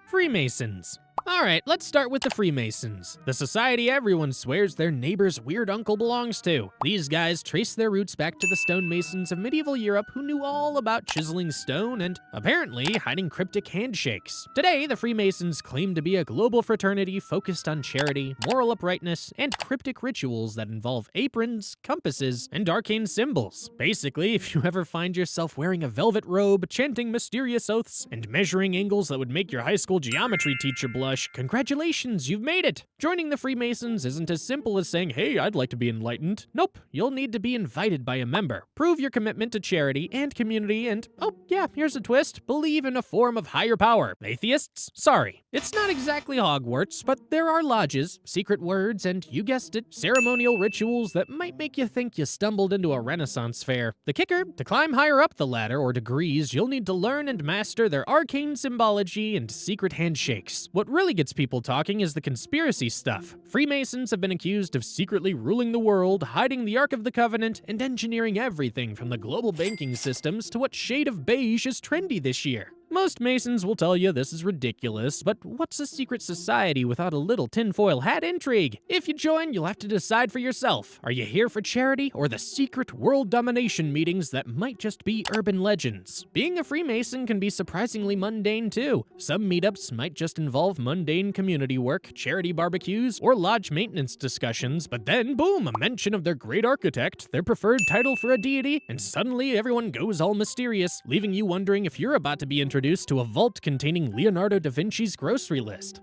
Freemasons. Alright, let's start with the Freemasons, the society everyone swears their neighbor's weird uncle belongs to. These guys trace their roots back to the stonemasons of medieval Europe who knew all about chiseling stone and, apparently, hiding cryptic handshakes. Today, the Freemasons claim to be a global fraternity focused on charity, moral uprightness, and cryptic rituals that involve aprons, compasses, and arcane symbols. Basically, if you ever find yourself wearing a velvet robe, chanting mysterious oaths, and measuring angles that would make your high school geometry teacher blush, congratulations, you've made it! Joining the Freemasons isn't as simple as saying, hey, I'd like to be enlightened. Nope, you'll need to be invited by a member. Prove your commitment to charity and community and, oh yeah, here's a twist, believe in a form of higher power. Atheists? Sorry. It's not exactly Hogwarts, but there are lodges, secret words, and you guessed it, ceremonial rituals that might make you think you stumbled into a Renaissance fair. The kicker, to climb higher up the ladder or degrees, you'll need to learn and master their arcane symbology and secret handshakes. What really gets people talking is the conspiracy stuff. Freemasons have been accused of secretly ruling the world, hiding the Ark of the Covenant, and engineering everything from the global banking systems to what shade of beige is trendy this year. Most Masons will tell you this is ridiculous, but what's a secret society without a little tinfoil hat intrigue? If you join, you'll have to decide for yourself. Are you here for charity or the secret world domination meetings that might just be urban legends? Being a Freemason can be surprisingly mundane too. Some meetups might just involve mundane community work, charity barbecues, or lodge maintenance discussions, but then boom, a mention of their great architect, their preferred title for a deity, and suddenly everyone goes all mysterious, leaving you wondering if you're about to be introduced to a vault containing Leonardo da Vinci's grocery list.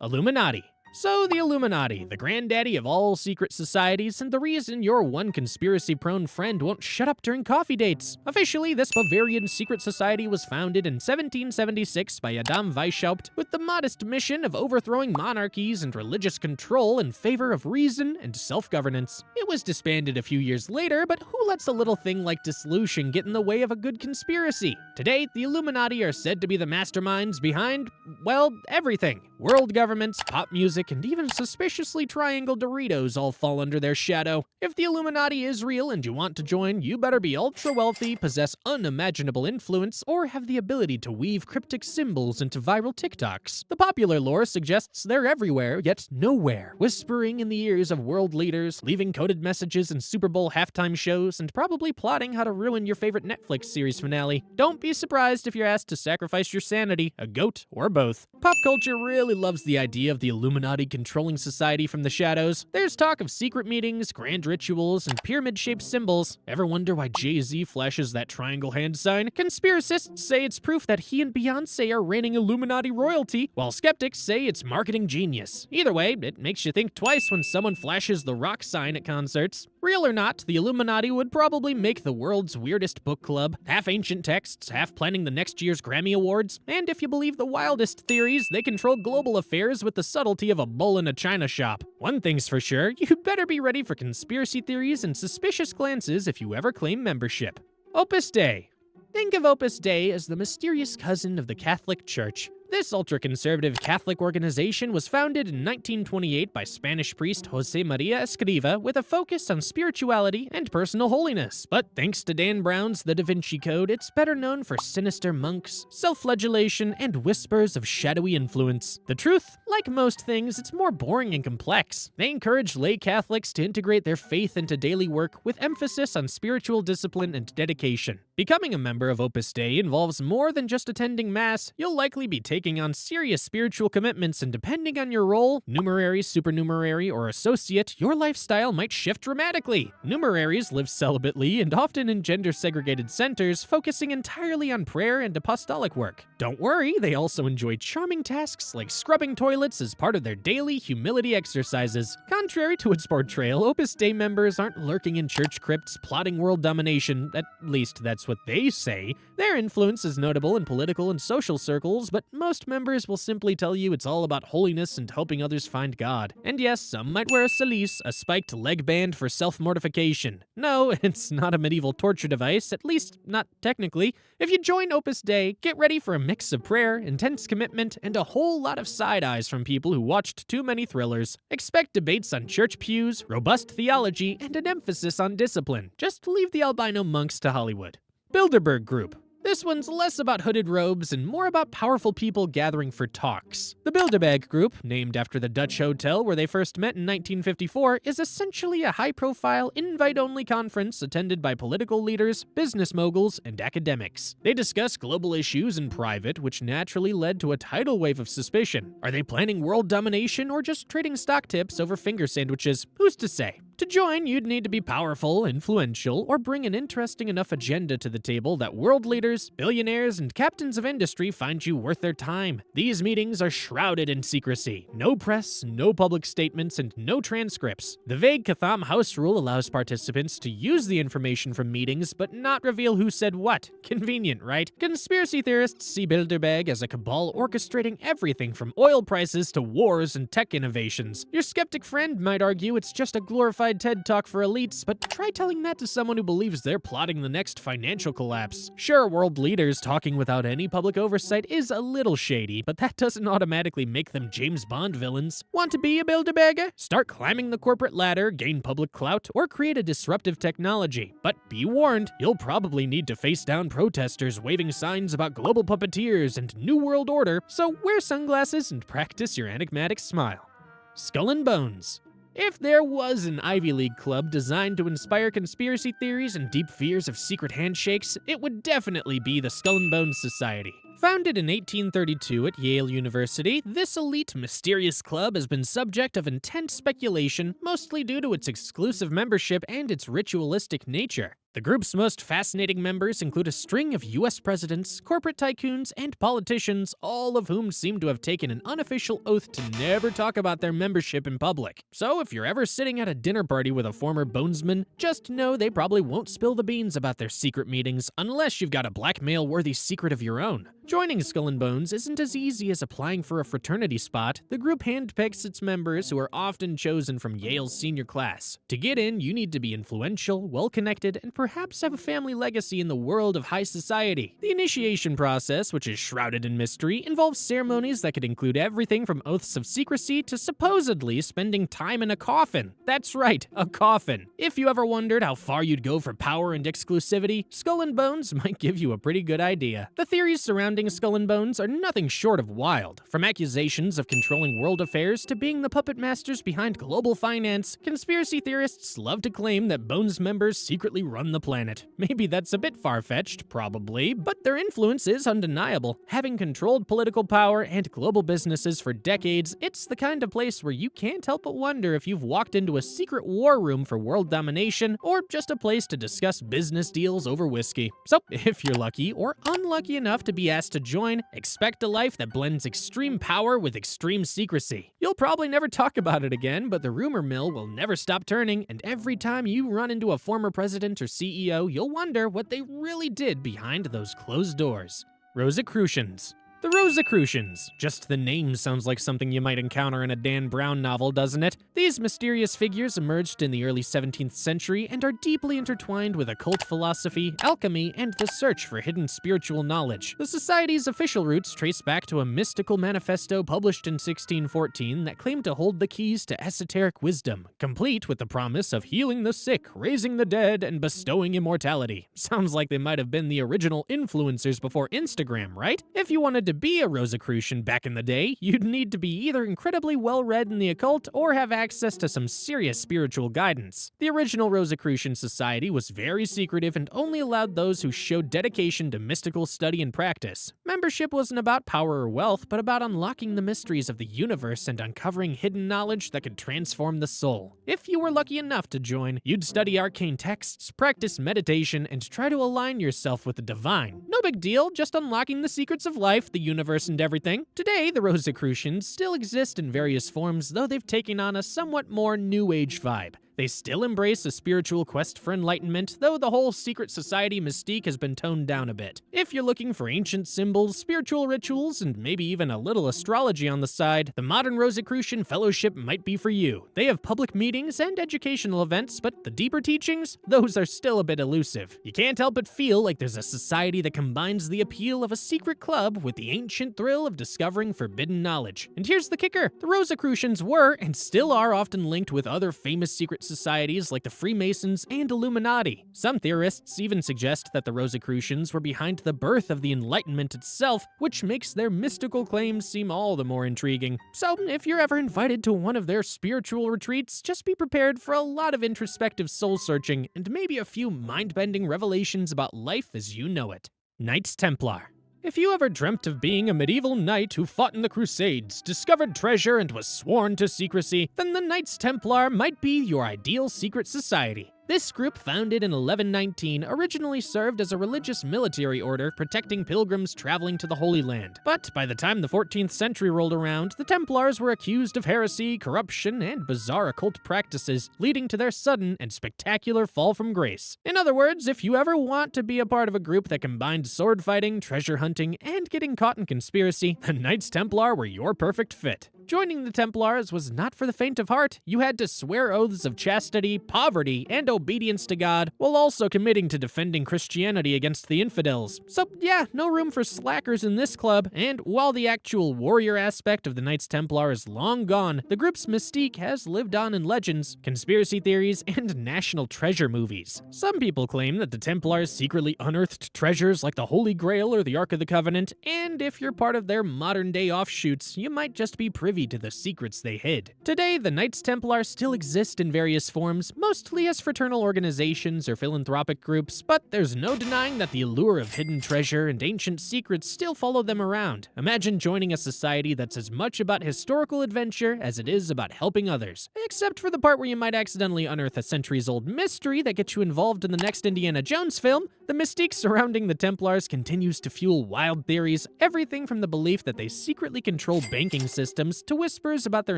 Illuminati. So the Illuminati, the granddaddy of all secret societies, and the reason your one conspiracy-prone friend won't shut up during coffee dates. Officially, this Bavarian secret society was founded in 1776 by Adam Weishaupt with the modest mission of overthrowing monarchies and religious control in favor of reason and self-governance. It was disbanded a few years later, but who lets a little thing like dissolution get in the way of a good conspiracy? Today, the Illuminati are said to be the masterminds behind, well, everything. World governments, pop music, and even suspiciously triangle Doritos all fall under their shadow. If the Illuminati is real and you want to join, you better be ultra wealthy, possess unimaginable influence, or have the ability to weave cryptic symbols into viral TikToks. The popular lore suggests they're everywhere, yet nowhere, whispering in the ears of world leaders, leaving coded messages in Super Bowl halftime shows, and probably plotting how to ruin your favorite Netflix series finale. Don't be surprised if you're asked to sacrifice your sanity, a goat, or both. Pop culture really loves the idea of the Illuminati controlling society from the shadows. There's talk of secret meetings, grand rituals, and pyramid-shaped symbols. Ever wonder why Jay-Z flashes that triangle hand sign? Conspiracists say it's proof that he and Beyonce are reigning Illuminati royalty, while skeptics say it's marketing genius. Either way, it makes you think twice when someone flashes the rock sign at concerts. Real or not, the Illuminati would probably make the world's weirdest book club, half ancient texts, half planning the next year's Grammy Awards, and if you believe the wildest theories, they control global affairs with the subtlety of a bull in a china shop. One thing's for sure, you'd better be ready for conspiracy theories and suspicious glances if you ever claim membership. Opus Dei. Think of Opus Dei as the mysterious cousin of the Catholic Church. This ultra-conservative Catholic organization was founded in 1928 by Spanish priest Jose Maria Escriva with a focus on spirituality and personal holiness. But thanks to Dan Brown's The Da Vinci Code, it's better known for sinister monks, self-flagellation, and whispers of shadowy influence. The truth, like most things, it's more boring and complex. They encourage lay Catholics to integrate their faith into daily work with emphasis on spiritual discipline and dedication. Becoming a member of Opus Dei involves more than just attending Mass. You'll likely be taking on serious spiritual commitments, and depending on your role, numerary, supernumerary, or associate, your lifestyle might shift dramatically. Numeraries live celibately and often in gender-segregated centers, focusing entirely on prayer and apostolic work. Don't worry, they also enjoy charming tasks like scrubbing toilets as part of their daily humility exercises. Contrary to its portrayal, Opus Dei members aren't lurking in church crypts plotting world domination, at least that's what they say. Their influence is notable in political and social circles, but most members will simply tell you it's all about holiness and helping others find God. And yes, some might wear a cilice, a spiked leg band for self-mortification. No, it's not a medieval torture device, at least not technically. If you join Opus Dei, get ready for a mix of prayer, intense commitment, and a whole lot of side eyes from people who watched too many thrillers. Expect debates on church pews, robust theology, and an emphasis on discipline. Just leave the albino monks to Hollywood. Bilderberg Group. This one's less about hooded robes and more about powerful people gathering for talks. The Bilderberg Group, named after the Dutch hotel where they first met in 1954, is essentially a high-profile, invite-only conference attended by political leaders, business moguls, and academics. They discuss global issues in private, which naturally led to a tidal wave of suspicion. Are they planning world domination or just trading stock tips over finger sandwiches? Who's to say? To join, you'd need to be powerful, influential, or bring an interesting enough agenda to the table that world leaders, billionaires, and captains of industry find you worth their time. These meetings are shrouded in secrecy. No press, no public statements, and no transcripts. The vague Catham House rule allows participants to use the information from meetings, but not reveal who said what. Convenient, right? Conspiracy theorists see Bilderberg as a cabal orchestrating everything from oil prices to wars and tech innovations. Your skeptic friend might argue it's just a glorified TED Talk for elites, but try telling that to someone who believes they're plotting the next financial collapse. Sure, world leaders talking without any public oversight is a little shady, but that doesn't automatically make them James Bond villains. Want to be a Bilderberger? Start climbing the corporate ladder, gain public clout, or create a disruptive technology. But be warned, you'll probably need to face down protesters waving signs about global puppeteers and New World Order, so wear sunglasses and practice your enigmatic smile. Skull and Bones. If there was an Ivy League club designed to inspire conspiracy theories and deep fears of secret handshakes, it would definitely be the Skull and Bones Society. Founded in 1832 at Yale University, this elite, mysterious club has been subject of intense speculation, mostly due to its exclusive membership and its ritualistic nature. The group's most fascinating members include a string of US presidents, corporate tycoons, and politicians, all of whom seem to have taken an unofficial oath to never talk about their membership in public. So if you're ever sitting at a dinner party with a former bonesman, just know they probably won't spill the beans about their secret meetings unless you've got a blackmail-worthy secret of your own. Joining Skull and Bones isn't as easy as applying for a fraternity spot. The group handpicks its members, who are often chosen from Yale's senior class. To get in, you need to be influential, well-connected, and perhaps have a family legacy in the world of high society. The initiation process, which is shrouded in mystery, involves ceremonies that could include everything from oaths of secrecy to supposedly spending time in a coffin. That's right, a coffin. If you ever wondered how far you'd go for power and exclusivity, Skull and Bones might give you a pretty good idea. The theories surrounding Skull and Bones are nothing short of wild. From accusations of controlling world affairs to being the puppet masters behind global finance, conspiracy theorists love to claim that Bones members secretly run the planet. Maybe that's a bit far-fetched, probably, but their influence is undeniable. Having controlled political power and global businesses for decades, it's the kind of place where you can't help but wonder if you've walked into a secret war room for world domination or just a place to discuss business deals over whiskey. So, if you're lucky or unlucky enough to be asked to join, expect a life that blends extreme power with extreme secrecy. You'll probably never talk about it again, but the rumor mill will never stop turning, and every time you run into a former president or CEO, you'll wonder what they really did behind those closed doors. Rosicrucians. The Rosicrucians. Just the name sounds like something you might encounter in a Dan Brown novel, doesn't it? These mysterious figures emerged in the early 17th century and are deeply intertwined with occult philosophy, alchemy, and the search for hidden spiritual knowledge. The society's official roots trace back to a mystical manifesto published in 1614 that claimed to hold the keys to esoteric wisdom, complete with the promise of healing the sick, raising the dead, and bestowing immortality. Sounds like they might have been the original influencers before Instagram, right? If you wanted to be a Rosicrucian back in the day, you'd need to be either incredibly well-read in the occult or have access to some serious spiritual guidance. The original Rosicrucian society was very secretive and only allowed those who showed dedication to mystical study and practice. Membership wasn't about power or wealth, but about unlocking the mysteries of the universe and uncovering hidden knowledge that could transform the soul. If you were lucky enough to join, you'd study arcane texts, practice meditation, and try to align yourself with the divine. No big deal, just unlocking the secrets of life, the universe, and everything. Today, the Rosicrucians still exist in various forms, though they've taken on a somewhat more New Age vibe. They still embrace a spiritual quest for enlightenment, though the whole secret society mystique has been toned down a bit. If you're looking for ancient symbols, spiritual rituals, and maybe even a little astrology on the side, the modern Rosicrucian Fellowship might be for you. They have public meetings and educational events, but the deeper teachings, those are still a bit elusive. You can't help but feel like there's a society that combines the appeal of a secret club with the ancient thrill of discovering forbidden knowledge. And here's the kicker: the Rosicrucians were, and still are, often linked with other famous secret secret societies like the Freemasons and Illuminati. Some theorists even suggest that the Rosicrucians were behind the birth of the Enlightenment itself, which makes their mystical claims seem all the more intriguing. So, if you're ever invited to one of their spiritual retreats, just be prepared for a lot of introspective soul-searching and maybe a few mind-bending revelations about life as you know it. Knights Templar. If you ever dreamt of being a medieval knight who fought in the Crusades, discovered treasure, and was sworn to secrecy, then the Knights Templar might be your ideal secret society. This group, founded in 1119, originally served as a religious military order protecting pilgrims traveling to the Holy Land. But by the time the 14th century rolled around, the Templars were accused of heresy, corruption, and bizarre occult practices, leading to their sudden and spectacular fall from grace. In other words, if you ever want to be a part of a group that combined sword fighting, treasure hunting, and getting caught in conspiracy, the Knights Templar were your perfect fit. Joining the Templars was not for the faint of heart. You had to swear oaths of chastity, poverty, and obedience to God, while also committing to defending Christianity against the infidels. So yeah, no room for slackers in this club, and while the actual warrior aspect of the Knights Templar is long gone, the group's mystique has lived on in legends, conspiracy theories, and national treasure movies. Some people claim that the Templars secretly unearthed treasures like the Holy Grail or the Ark of the Covenant, and if you're part of their modern-day offshoots, you might just be privy to the secrets they hid. Today, the Knights Templar still exist in various forms, mostly as fraternal organizations or philanthropic groups, but there's no denying that the allure of hidden treasure and ancient secrets still follow them around. Imagine joining a society that's as much about historical adventure as it is about helping others, except for the part where you might accidentally unearth a centuries-old mystery that gets you involved in the next Indiana Jones film. The mystique surrounding the Templars continues to fuel wild theories, everything from the belief that they secretly control banking systems to whispers about their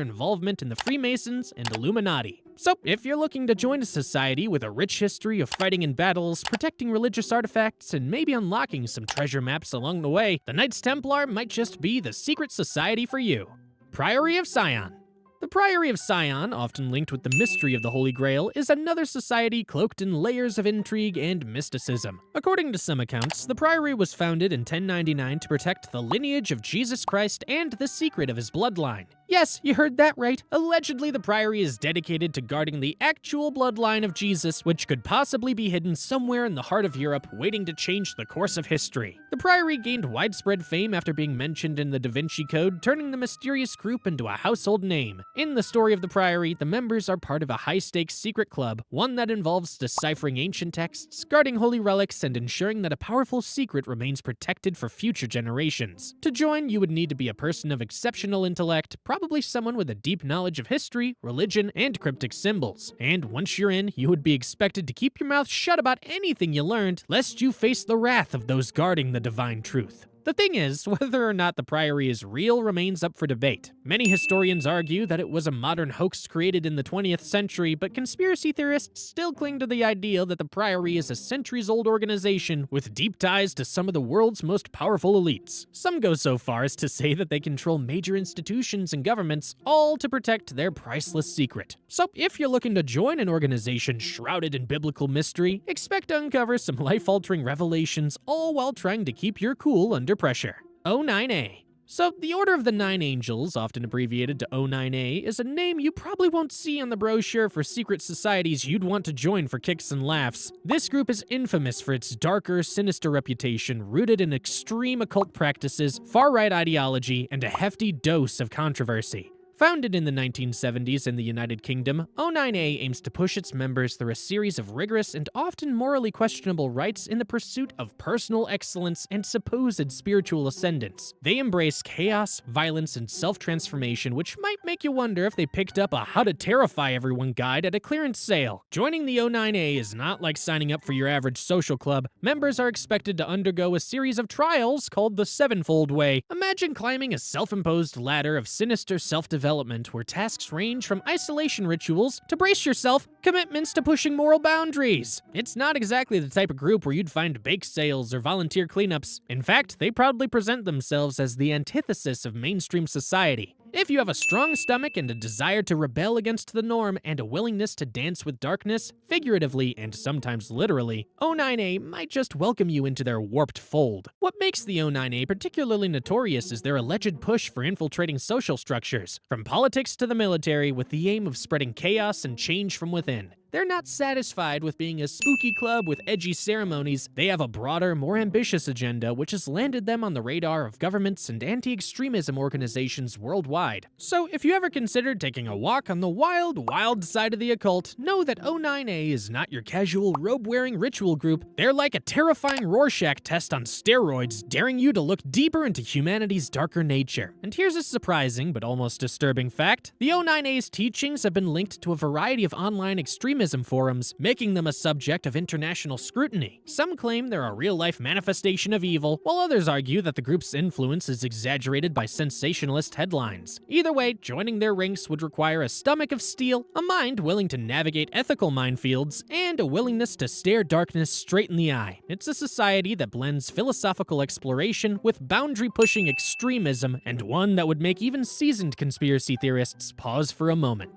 involvement in the Freemasons and Illuminati. So, if you're looking to join a society with a rich history of fighting in battles, protecting religious artifacts, and maybe unlocking some treasure maps along the way, the Knights Templar might just be the secret society for you. Priory of Sion. The Priory of Sion, often linked with the mystery of the Holy Grail, is another society cloaked in layers of intrigue and mysticism. According to some accounts, the Priory was founded in 1099 to protect the lineage of Jesus Christ and the secret of his bloodline. Yes, you heard that right. Allegedly, the Priory is dedicated to guarding the actual bloodline of Jesus, which could possibly be hidden somewhere in the heart of Europe, waiting to change the course of history. The Priory gained widespread fame after being mentioned in the Da Vinci Code, turning the mysterious group into a household name. In the story of the Priory, the members are part of a high-stakes secret club, one that involves deciphering ancient texts, guarding holy relics, and ensuring that a powerful secret remains protected for future generations. To join, you would need to be a person of exceptional intellect, probably someone with a deep knowledge of history, religion, and cryptic symbols. And once you're in, you would be expected to keep your mouth shut about anything you learned, lest you face the wrath of those guarding the divine truth. The thing is, whether or not the Priory is real remains up for debate. Many historians argue that it was a modern hoax created in the 20th century, but conspiracy theorists still cling to the idea that the Priory is a centuries-old organization with deep ties to some of the world's most powerful elites. Some go so far as to say that they control major institutions and governments, all to protect their priceless secret. So if you're looking to join an organization shrouded in biblical mystery, expect to uncover some life-altering revelations, all while trying to keep your cool under pressure. O9A. So, the Order of the Nine Angels, often abbreviated to O9A, is a name you probably won't see on the brochure for secret societies you'd want to join for kicks and laughs. This group is infamous for its darker, sinister reputation, rooted in extreme occult practices, far-right ideology, and a hefty dose of controversy. Founded in the 1970s in the United Kingdom, O9A aims to push its members through a series of rigorous and often morally questionable rites in the pursuit of personal excellence and supposed spiritual ascendance. They embrace chaos, violence, and self-transformation, which might make you wonder if they picked up a How to Terrify Everyone guide at a clearance sale. Joining the O9A is not like signing up for your average social club. Members are expected to undergo a series of trials called the Sevenfold Way. Imagine climbing a self-imposed ladder of sinister self-development where tasks range from isolation rituals to brace yourself, commitments to pushing moral boundaries. It's not exactly the type of group where you'd find bake sales or volunteer cleanups. In fact, they proudly present themselves as the antithesis of mainstream society. If you have a strong stomach and a desire to rebel against the norm and a willingness to dance with darkness, figuratively and sometimes literally, O9A might just welcome you into their warped fold. What makes the O9A particularly notorious is their alleged push for infiltrating social structures, from politics to the military, with the aim of spreading chaos and change from within. They're not satisfied with being a spooky club with edgy ceremonies. They have a broader, more ambitious agenda which has landed them on the radar of governments and anti-extremism organizations worldwide. So if you ever considered taking a walk on the wild, wild side of the occult, know that O9A is not your casual robe-wearing ritual group. They're like a terrifying Rorschach test on steroids, daring you to look deeper into humanity's darker nature. And here's a surprising but almost disturbing fact. The O9A's teachings have been linked to a variety of online extremism forums, making them a subject of international scrutiny. Some claim they're a real-life manifestation of evil, while others argue that the group's influence is exaggerated by sensationalist headlines. Either way, joining their ranks would require a stomach of steel, a mind willing to navigate ethical minefields, and a willingness to stare darkness straight in the eye. It's a society that blends philosophical exploration with boundary-pushing extremism, and one that would make even seasoned conspiracy theorists pause for a moment.